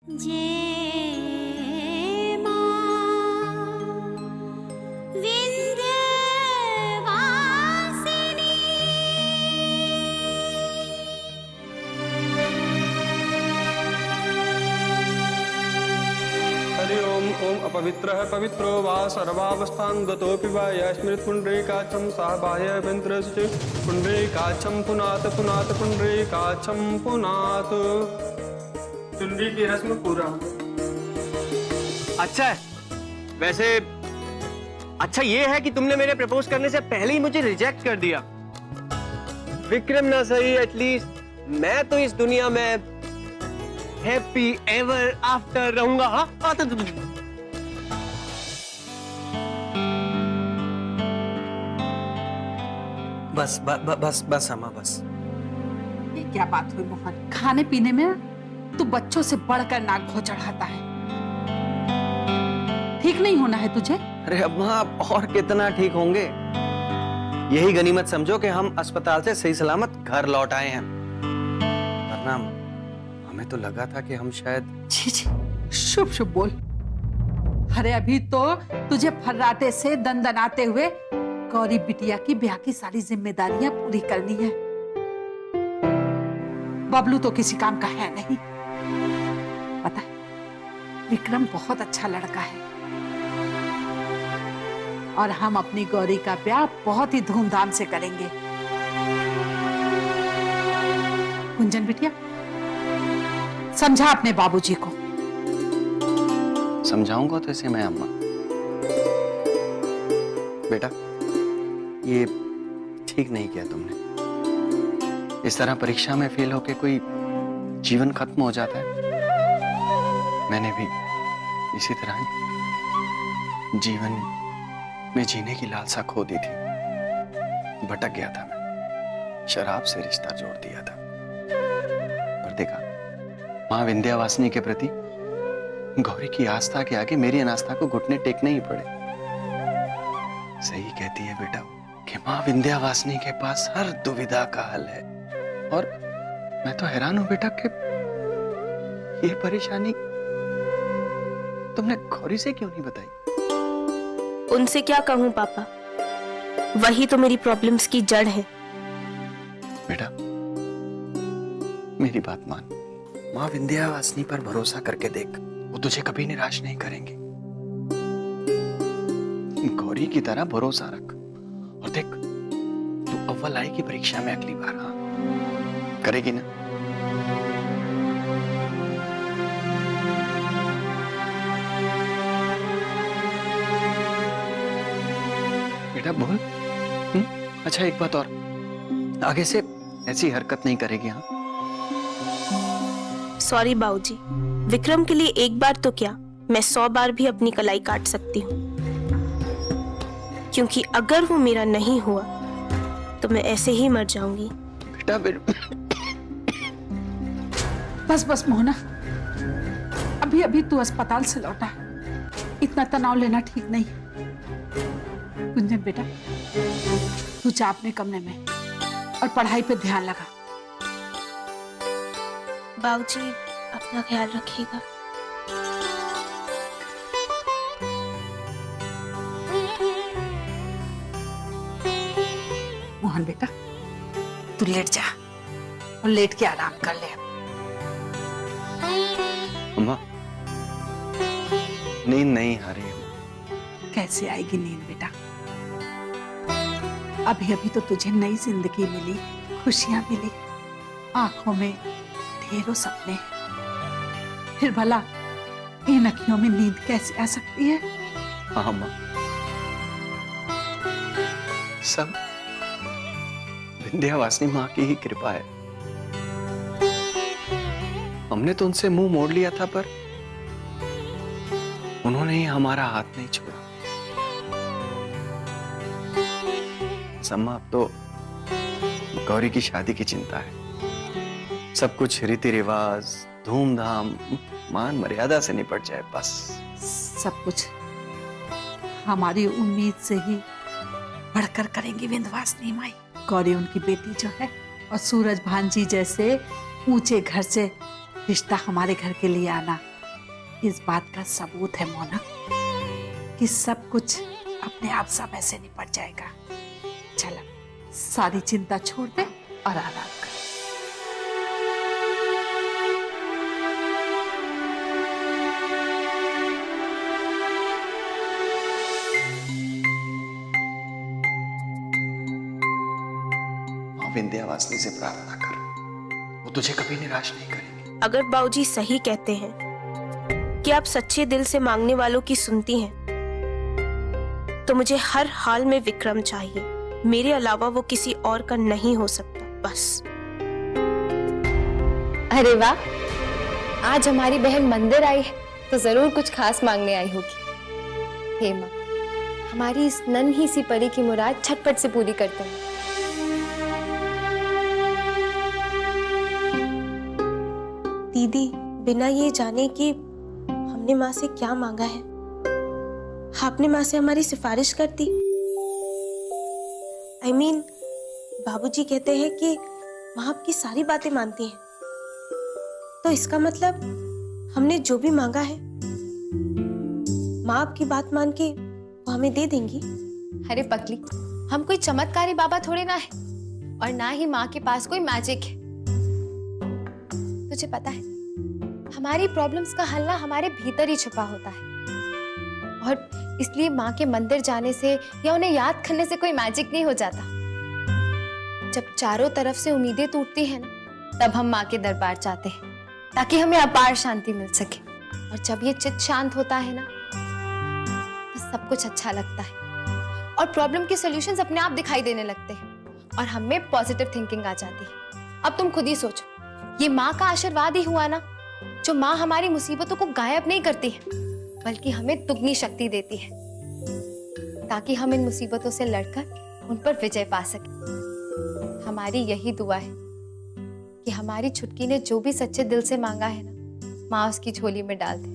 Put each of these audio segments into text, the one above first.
जय मां विंध्यवासिनी। हरि ओम। ओम अपवित्रः पवित्रो वा सर्वावस्थां गतोऽपि वा यस्मिन् पुण्डरीकाक्षं सा बाह्यभ्यन्तरश्च पुण्डरीकाक्षं पुनात् पुनात् पुण्डरीकाक्षं पुनात्। चुनरी की रस्म पूरा। अच्छा है वैसे। अच्छा ये है कि तुमने मेरे प्रपोज करने से पहले ही मुझे रिजेक्ट कर दिया। विक्रम ना सही, एटलीस्ट मैं तो इस दुनिया में हैप्पी एवर आफ्टर रहूंगा। हाँ बस बस बस अम्मा बस। ये क्या बात हुई मोहन? खाने पीने में तू बच्चों से बढ़कर नाक भौ चढ़ाता है। ठीक नहीं होना है तुझे? अरे अम्मा आप और कितना ठीक होंगे। यही गनीमत समझो कि हम अस्पताल से सही सलामत घर लौट आए हैं, वरना हमें तो लगा था कि हम शायद। छी छी, शुभ शुभ बोल। अरे अभी तो तुझे फर्राटे से दंदनाते हुए गौरी बिटिया की ब्याह की सारी जिम्मेदारियां पूरी करनी है। बबलू तो किसी काम का है नहीं। पता है विक्रम बहुत अच्छा लड़का है और हम अपनी गौरी का ब्याह बहुत ही धूमधाम से करेंगे। कुंजन बिटिया समझा अपने बाबूजी को। समझाऊंगा तो इसे मैं अम्मा। बेटा ये ठीक नहीं किया तुमने। इस तरह परीक्षा में फेल होके कोई जीवन खत्म हो जाता है। मैंने भी इसी तरह जीवन में जीने की लालसा खो दी थी। भटक गया था मैं, शराब से रिश्ता जोड़ दिया था। पर देखा मां विंध्यवासिनी के प्रति गौरी की आस्था के आगे मेरी अनास्था को घुटने टेकने ही पड़े। सही कहती है बेटा कि मां विंध्यवासिनी के पास हर दुविधा का हल है। और मैं तो हैरान हूं बेटा कि ये परेशानी तुमने गौरी से क्यों नहीं बताई? उनसे क्या कहूं पापा, वही तो मेरी प्रॉब्लम्स की जड़ है। बेटा मेरी बात मान, मां विंध्यवासिनी पर भरोसा करके देख, वो तुझे कभी निराश नहीं करेंगे। गौरी की तरह भरोसा रख और देख तू अव्वल आएगी परीक्षा में अगली बार। हाँ करेगी ना? बेटा बोल। अच्छा एक बात और, आगे से ऐसी हरकत नहीं करेगी। हाँ सॉरी बाबूजी, विक्रम के लिए एक बार तो क्या, मैं 100 बार भी अपनी कलाई काट सकती हूँ। क्योंकि अगर वो मेरा नहीं हुआ तो मैं ऐसे ही मर जाऊंगी। बेटा बस बस मोहना, अभी अभी तू अस्पताल से लौटा, इतना तनाव लेना ठीक नहीं। कुंजन बेटा तू जा अपने कमरे में और पढ़ाई पे ध्यान लगा। बाबूजी अपना ख्याल रखिएगा। मोहन बेटा तू लेट जा और लेट के आराम कर ले। अम्मा नींद नहीं आ रही है। कैसे आएगी नींद बेटा? अभी अभी तो तुझे नई जिंदगी मिली, खुशियां मिली, आंखों में ढेरों सपने हैं। फिर भला इन अखियों में नींद कैसे आ सकती है? हाँ अम्मा, सब विंध्यवासिनी माँ की ही कृपा है। हमने तो उनसे मुंह मोड़ लिया था पर उन्होंने ही हमारा हाथ नहीं छोड़ा। सम्मा अब तो गौरी की शादी की चिंता है। सब कुछ रीति रिवाज, धूमधाम, मान मर्यादा से निपट जाए बस। सब कुछ हमारी उम्मीद से ही बढ़कर करेंगी विंध्यवासिनी माई। गौरी उनकी बेटी जो है और सूरज भांजी जैसे ऊंचे घर से रिश्ता हमारे घर के लिए आना इस बात का सबूत है मोना कि सब कुछ अपने आप समय से निपट जाएगा। चलो सारी चिंता छोड़ दे और आराम कर। माँ विंध्यावासिनी से प्रार्थना कर, वो तुझे कभी निराश नहीं करेंगे। अगर बाबूजी सही कहते हैं कि आप सच्चे दिल से मांगने वालों की सुनती हैं, तो मुझे हर हाल में विक्रम चाहिए। मेरे अलावा वो किसी और का नहीं हो सकता, बस। अरे वाह, आज हमारी बहन मंदिर आई है तो जरूर कुछ खास मांगने आई होगी। हे माँ, हमारी इस नन्ही सी परी की मुराद झटपट से पूरी करते हैं। दीदी, बिना ये जाने कि हमने माँ से क्या मांगा है, आपने माँ से हमारी सिफारिश कर दी। I mean, बाबूजी कहते हैं कि माँ आपकी सारी बातें मानती हैं, तो इसका मतलब हमने जो भी मांगा है माँ आपकी बात मान के वो हमें दे देंगी। अरे पगली, हम कोई चमत्कारी बाबा थोड़े ना है, और ना ही माँ के पास कोई मैजिक है। तुझे पता है, हमारी प्रॉब्लम्स का हल ना हमारे भीतर ही छुपा होता है, और इसलिए माँ के मंदिर जाने से या उन्हें याद करने से कोई मैजिक नहीं हो जाता। जब चारों तरफ से उम्मीदें टूटती है ना, तब हम माँ के दरबार जाते हैं ताकि हमें अपार शांति मिल सके। और जब ये चित्त शांत होता है ना, तो सब कुछ अच्छा लगता है और प्रॉब्लम के सॉल्यूशंस अपने आप दिखाई देने लगते हैं और हमें पॉजिटिव थिंकिंग आ जाती है। अब तुम खुद ही सोचो, ये माँ का आशीर्वाद ही हुआ ना, जो माँ हमारी मुसीबतों को गायब नहीं करती है, बल्कि हमें दुगनी शक्ति देती है ताकि हम इन मुसीबतों से लड़कर उन पर विजय पा सके। हमारी यही दुआ है कि हमारी छुटकी ने जो भी सच्चे दिल से मांगा है ना, माँ उसकी झोली में डाल दे।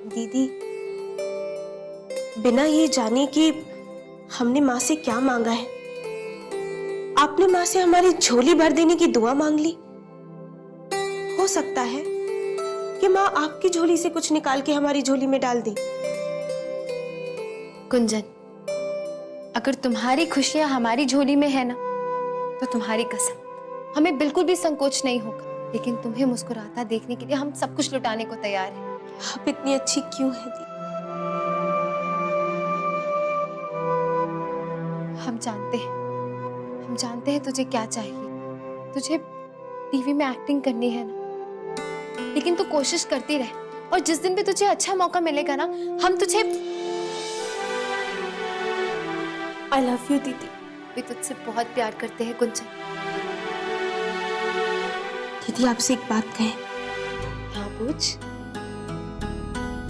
दीदी, बिना ये जाने कि हमने माँ से क्या मांगा है, आपने माँ से हमारी झोली भर देने की दुआ मांग ली। हो सकता है कि माँ आपकी झोली से कुछ निकाल के हमारी झोली में डाल दे। कुंजन, अगर तुम्हारी खुशियां हमारी झोली में है ना, तो तुम्हारी कसम हमें बिल्कुल भी संकोच नहीं होगा, लेकिन तुम्हें मुस्कुराता देखने के लिए हम सब कुछ लुटाने को तैयार हैं। आप इतनी अच्छी क्यों है दीदी? हम जानते हैं तुझे क्या चाहिए। तुझे टीवी में एक्टिंग करनी है ना, लेकिन तू कोशिश करती रह, और जिस दिन भी तुझे अच्छा मौका मिलेगा ना, हम तुझे। आई लव यू दीदी। वे तुझसे बहुत प्यार करते हैं कुंजन। दीदी, आपसे एक बात कहें? हाँ पूछ।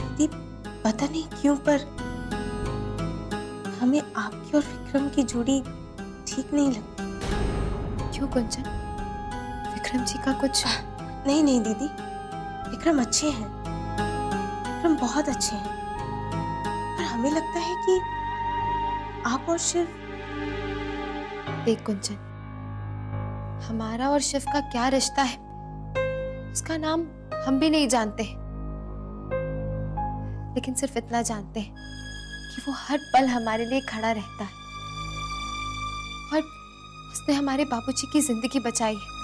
दीदी, पता नहीं क्यों पर हमें आपकी और विक्रम की जोड़ी ठीक नहीं लगती। क्यों कुंजन? विक्रम जी का कुछ? नहीं नहीं दीदी, विक्रम अच्छे हैं, विक्रम बहुत अच्छे हैं, पर हमें लगता है कि आप और शिव। देख कुंजन, हमारा और शिव का क्या रिश्ता है उसका नाम हम भी नहीं जानते, लेकिन सिर्फ इतना जानते हैं कि वो हर पल हमारे लिए खड़ा रहता है, और उसने हमारे बाबूजी की जिंदगी बचाई है।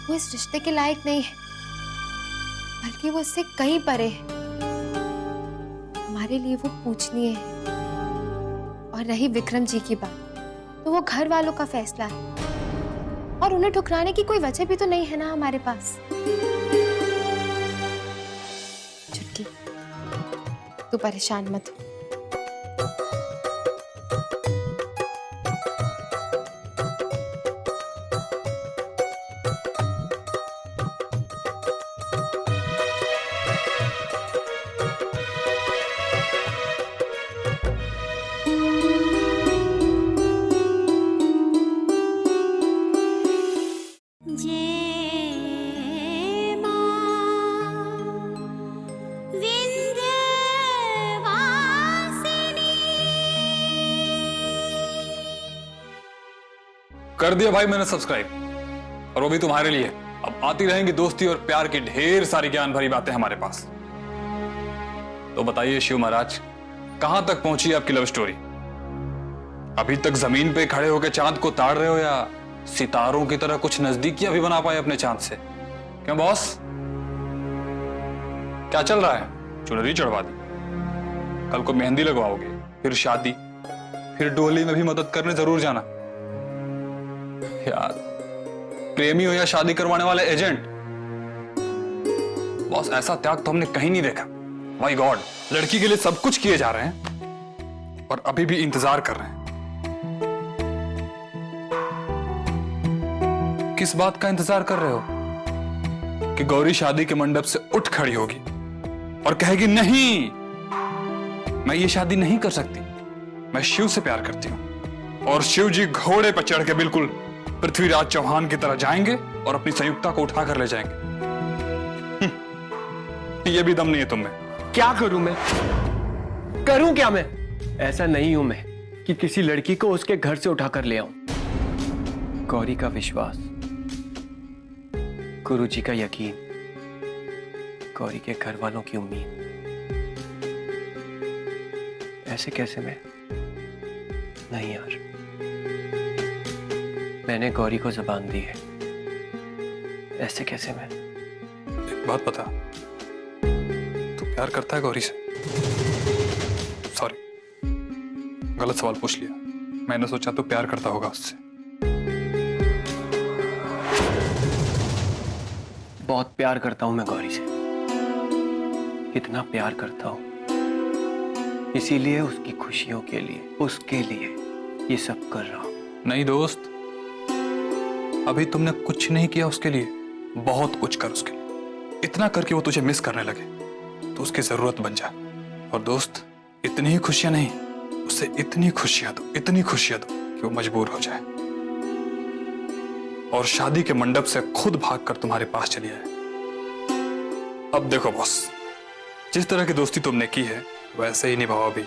वो इस रिश्ते के लायक नहीं है, बल्कि वो इससे कहीं परे है। हमारे लिए वो पूजनीय है। और रही विक्रम जी की बात, तो वो घर वालों का फैसला है, और उन्हें ठुकराने की कोई वजह भी तो नहीं है ना हमारे पास। छुटकी, तू परेशान मत हो। जय मां विंध्यवासिनी। कर दिया भाई मैंने सब्सक्राइब, और वो भी तुम्हारे लिए। अब आती रहेंगी दोस्ती और प्यार की ढेर सारी ज्ञान भरी बातें हमारे पास। तो बताइए शिव महाराज, कहां तक पहुंची आपकी लव स्टोरी? अभी तक जमीन पे खड़े होकर चांद को ताड़ रहे हो या सितारों की तरह कुछ नजदीकियां भी बना पाए अपने चांद से? क्यों बॉस, क्या चल रहा है? चुनरी चढ़वा दी, कल को मेहंदी लगवाओगे, फिर शादी, फिर डोली में भी मदद करने जरूर जाना। यार, प्रेमी हो या शादी करवाने वाले एजेंट, बॉस ऐसा त्याग तो हमने कहीं नहीं देखा। माय गॉड, लड़की के लिए सब कुछ किए जा रहे हैं और अभी भी इंतजार कर रहे हैं। किस बात का इंतजार कर रहे हो? कि गौरी शादी के मंडप से उठ खड़ी होगी और कहेगी नहीं, मैं ये शादी नहीं कर सकती, मैं शिव से प्यार करती हूं। और शिव जी घोड़े पर चढ़ के बिल्कुल पृथ्वीराज चौहान की तरह जाएंगे और अपनी संयुक्ता को उठा कर ले जाएंगे। ये भी दम नहीं है तुम में। क्या करूं मैं? करूं क्या मैं? ऐसा नहीं हूं मैं कि किसी लड़की को उसके घर से उठा कर ले आऊं। गौरी का विश्वास, गुरु जी का यकीन, गौरी के घर वालों की उम्मीद, ऐसे कैसे मैं? नहीं यार, मैंने गौरी को जुबान दी है, ऐसे कैसे मैं? एक बात बता, तू प्यार करता है गौरी से? सॉरी, गलत सवाल पूछ लिया। मैंने सोचा तू प्यार करता होगा उससे। बहुत प्यार करता हूं मैं गौरी से, इतना प्यार करता हूं, इसीलिए उसकी खुशियों के लिए, उसके लिए ये सब कर रहा हूं। नहीं दोस्त, अभी तुमने कुछ नहीं किया उसके लिए, बहुत कुछ कर उसके लिए। इतना करके वो तुझे मिस करने लगे तो उसकी जरूरत बन जा। और दोस्त, इतनी ही खुशियां नहीं, उसे इतनी खुशियां दो, इतनी खुशियां दो कि वो मजबूर हो जाए और शादी के मंडप से खुद भागकर तुम्हारे पास चली आए। अब देखो बॉस, जिस तरह की दोस्ती तुमने की है वैसे ही निभाओ। अभी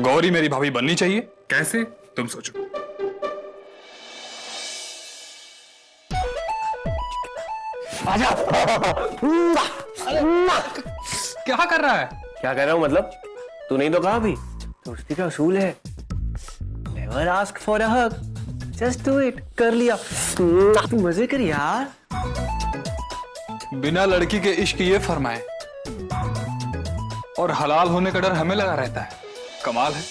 गौरी मेरी भाभी बननी चाहिए। कैसे, तुम सोचो। आजा। क्या कर रहा है? क्या कर रहा हूं मतलब? तू नहीं तो कहा अभी, दोस्ती का उसूल है, never ask for a hug, just do it. कर लिया, तू मजे कर यार। बिना लड़की के इश्क ये फरमाए और हलाल होने का डर हमें लगा रहता है। कमाल है।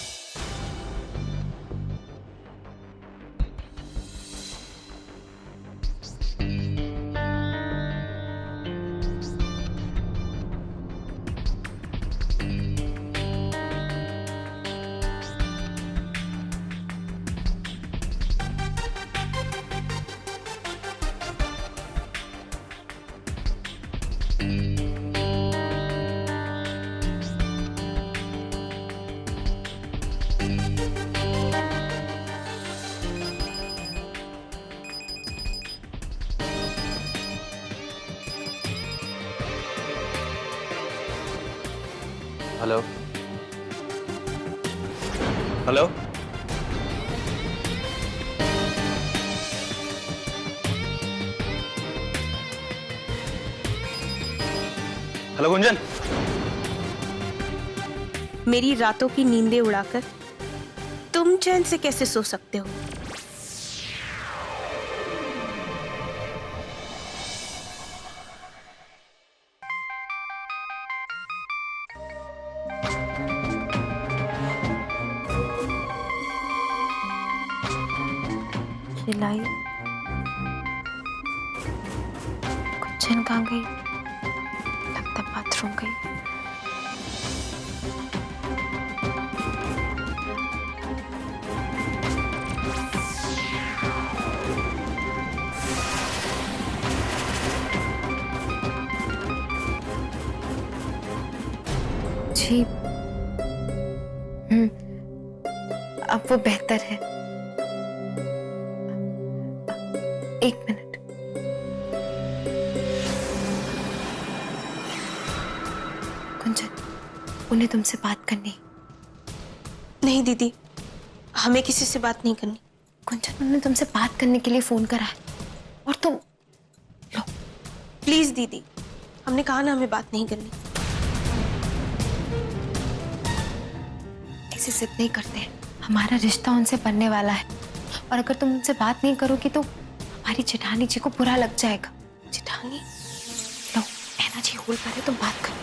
Hello hello, hello Gunjan. मेरी रातों की नींदें उड़ाकर तुम चैन से कैसे सो सकते हो? खिलाई कुछ कहाँ गई? लगता बाथरूम गई। जी, अब वो बेहतर है। एक मिनट। कुंजन, उन्हें तुमसे बात करनी। नहीं दीदी, हमें किसी से बात नहीं करनी। कुंजन, उन्होंने तुमसे बात करने के लिए फोन करा है और तुम लो प्लीज दीदी, हमने कहा ना हमें बात नहीं करनी। ऐसे जिद नहीं करते हैं, हमारा रिश्ता उनसे बनने वाला है और अगर तुम उनसे बात नहीं करोगी तो हमारी जेठानी जी को बुरा लग जाएगा। जेठानी? लो नैना जी होल्ड कर रहे, तुम बात करो।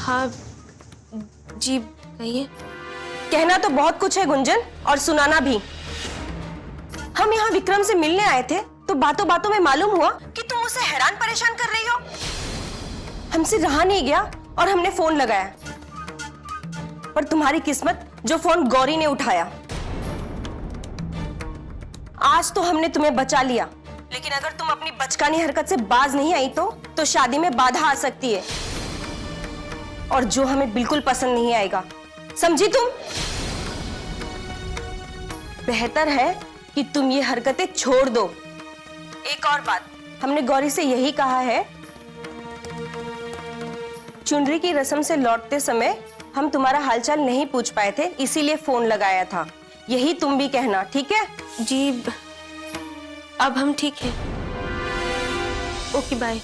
हाँ जी कहिए। कहना तो बहुत कुछ है गुंजन, और सुनाना भी। हम यहाँ विक्रम से मिलने आए थे तो बातों बातों में मालूम हुआ कि तुम उसे हैरान परेशान कर रही हो। हमसे रहा नहीं गया और हमने फोन लगाया, पर तुम्हारी किस्मत जो फोन गौरी ने उठाया। आज तो हमने तुम्हें बचा लिया, लेकिन अगर तुम अपनी बचकानी हरकत से बाज नहीं आई तो शादी में बाधा आ सकती है, और जो हमें बिल्कुल पसंद नहीं आएगा। समझी तुम? बेहतर है कि तुम ये हरकतें छोड़ दो। एक और बात, हमने गौरी से यही कहा है, चुनरी की रस्म से लौटते समय हम तुम्हारा हालचाल नहीं पूछ पाए थे, इसीलिए फोन लगाया था। यही तुम भी कहना, ठीक है? जी अब हम ठीक हैं। Okay bye.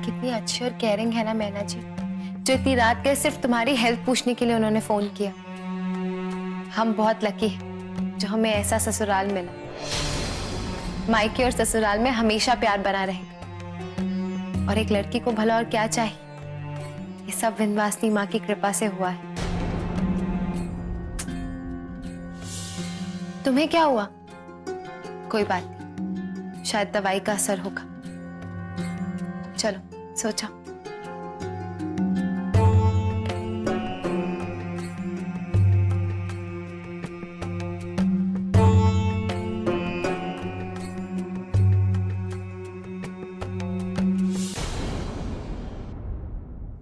कितनी अच्छी और केयरिंग है ना मैना जी, जो इतनी रात के सिर्फ तुम्हारी हेल्थ पूछने के लिए उन्होंने फोन किया। हम बहुत लकी हैं जो हमें ऐसा ससुराल मिला। मायके और ससुराल में हमेशा प्यार बना रहेगा, और एक लड़की को भला और क्या चाहिए, ये सब विंध्यवासिनी माँ की कृपा से हुआ है। तुम्हें क्या हुआ? कोई बात नहीं, शायद दवाई का असर होगा। चलो सोचा।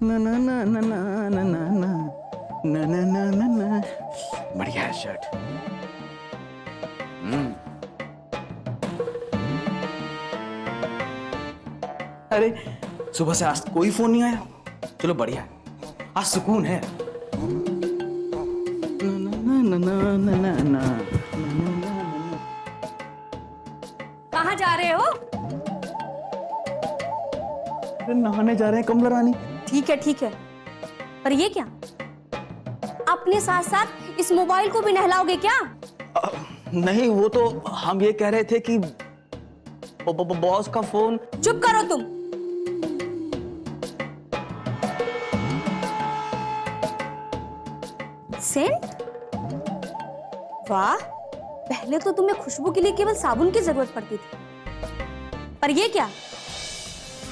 ना ना ना ना ना ना ना ना ना ना ना ना। बढ़िया है शर्ट। अरे सुबह से आज कोई फोन नहीं आया। चलो बढ़िया है, आज सुकून है। ना ना ना ना ना ना। कहाँ जा रहे हो? नहाने जा रहे हैं कमला रानी। ठीक है, पर ये क्या? अपने साथ साथ इस मोबाइल को भी नहलाओगे क्या? नहीं, वो तो हम ये कह रहे थे कि बॉस का फोन। चुप करो तुम। सेंट? वाह, पहले तो तुम्हें खुशबू के लिए केवल साबुन की जरूरत पड़ती थी, पर ये क्या?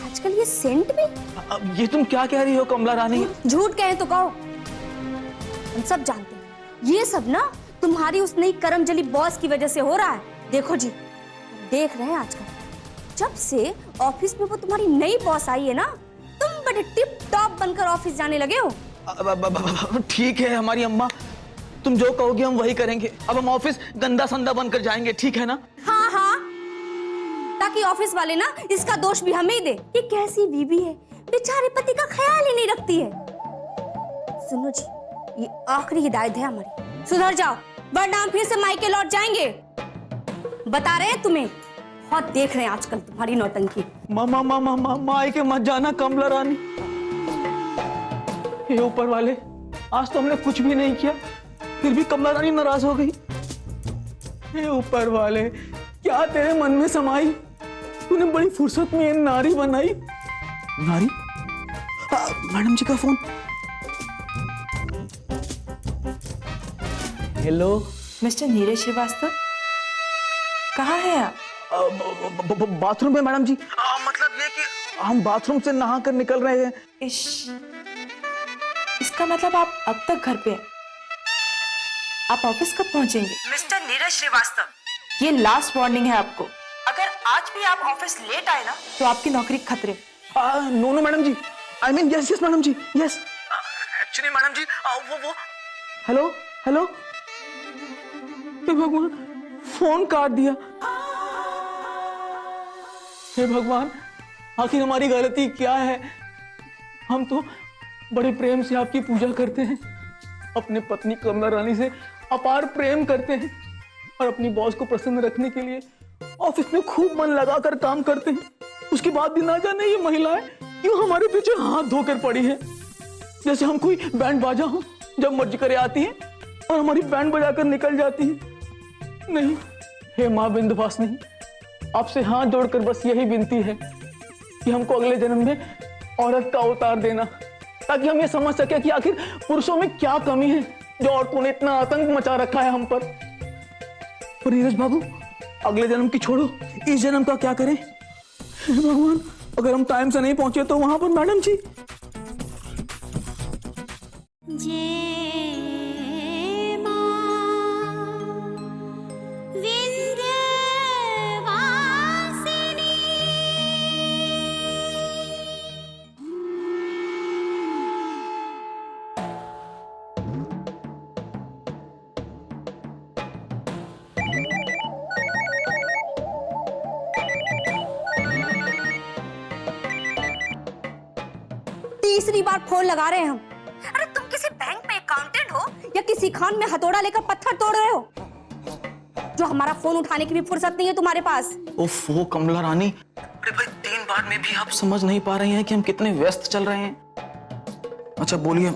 आजकल ये सेंट भी? अब ये तुम क्या कह रही हो कमला रानी? झूठ कहे तो कहो, हम सब जानते हैं ये सब ना तुम्हारी उस नई करमजली बॉस की वजह से हो रहा है। देखो जी, देख रहे हैं आजकल जब से ऑफिस में वो तुम्हारी नई बॉस आई है ना, तुम बड़े टिप टॉप बनकर ऑफिस जाने लगे हो। ठीक है हमारी अम्मा, तुम जो कहोगे हम वही करेंगे। अब हम ऑफिस गंदा संदा बनकर जाएंगे, ठीक है ना? हाँ हाँ, ताकि ऑफिस वाले ना इसका दोष भी हमें ही दे। ये कैसी बीवी है, बेचारे पति का ख्याल ही नहीं रखती है। सुनो जी, ये आखिरी हिदायत है हमारी, सुधर जाओ वरना हम फिर से मायके लौट जाएंगे। बता रहे हैं तुम्हें, बहुत देख रहे हैं आजकल तुम्हारी नौटंकी। मायके मत जाना कमला रानी। ये ऊपर वाले, आज तो हमने कुछ भी नहीं किया, फिर भी कमला रानी नाराज हो गई। ये ऊपर वाले, क्या तेरे मन में समाई? तूने बड़ी फुर्सत में ये नारी बनाई। नारी? मैडम जी का phone. Hello mister Neeraj Shrivastava, कहाँ हैं आप? बाथरूम में मैडम जी। मतलब ये कि हम बाथरूम से नहा कर निकल रहे हैं। इसका मतलब आप अब तक घर पे हैं? आप ऑफिस कब पहुंचेंगे? मिस्टर नीरज श्रीवास्तव, ये लास्ट वार्निंग है आपको। अगर आज भी आप ऑफिस लेट आए ना तो आपकी नौकरी खतरे। No madam ji, I mean yes madam ji, yes. Actually madam ji वो हेलो हेलो, हे भगवान, फोन काट दिया। हे भगवान, आखिर हमारी गलती क्या है? हम तो बड़े प्रेम से आपकी पूजा करते हैं, अपने पत्नी कमला रानी से अपार प्रेम करते हैं और अपनी बॉस को प्रसन्न रखने के लिए ऑफिस में खूब मन लगाकर काम करते हैं। उसके बाद भी ना जाने ये महिलाएं क्यों हमारे पीछे हाथ धोकर पड़ी हैं, जैसे हम कोई बैंड बाजा हो, जब मर्जी करे आती हैं और हमारी बैंड बजाकर निकल जाती हैं। नहीं, हे माँ विंध्यवासिनी, आपसे हाथ जोड़कर बस यही विनती है कि हमको अगले जन्म में औरत का अवतार देना, ताकि हम ये समझ सके कि आखिर पुरुषों में क्या कमी है जो औरतों ने इतना आतंक मचा रखा है हम पर। और नीरज बाबू, अगले जन्म की छोड़ो, इस जन्म का क्या करें? हे भगवान, अगर हम टाइम से नहीं पहुंचे तो वहां पर मैडम जी। तीसरी बार फोन लगा रहे हैं हम। अरे तुम किसी बैंक में अकाउंटेंट हो या किसी खान में हथौड़ा लेकर पत्थर तोड़ रहे हो, जो हमारा फोन उठाने की भी फुर्सत नहीं है तुम्हारे पास? उफ, वो कमला रानी, अरे भाई 3 बार में भी आप समझ नहीं पा रहे हैं कि हम कितने व्यस्त चल रहे हैं। अच्छा बोलिए,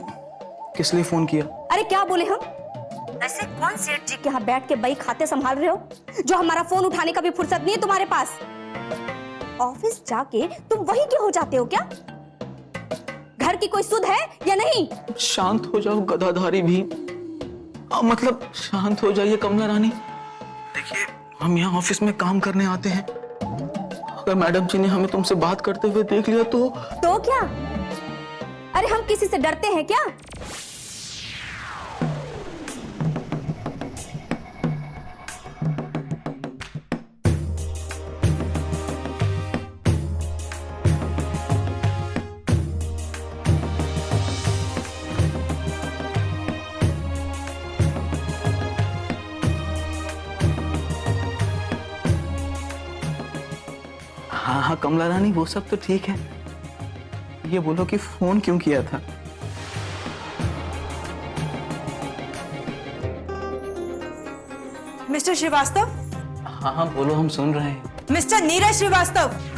किस लिए फोन किया? अरे क्या बोले हम? ऐसे कौन सेठ जी के यहाँ बैठ के बई खाते संभाल रहे हो, जो हमारा फोन उठाने का भी फुर्सत नहीं है तुम्हारे पास? ऑफिस जाके तुम वही क्यों हो जाते हो क्या? घर की कोई सुध है या नहीं? शांत हो जाओ गधाधारी भी, मतलब शांत हो जाइए कमला रानी। देखिए, हम यहाँ ऑफिस में काम करने आते हैं, अगर मैडम जी ने हमें तुमसे बात करते हुए देख लिया तो क्या? अरे हम किसी से डरते हैं क्या? हाँ हाँ कमला रानी, वो सब तो ठीक है, ये बोलो कि फोन क्यों किया था? मिस्टर श्रीवास्तव। हाँ हाँ बोलो, हम सुन रहे हैं। मिस्टर नीरज श्रीवास्तव।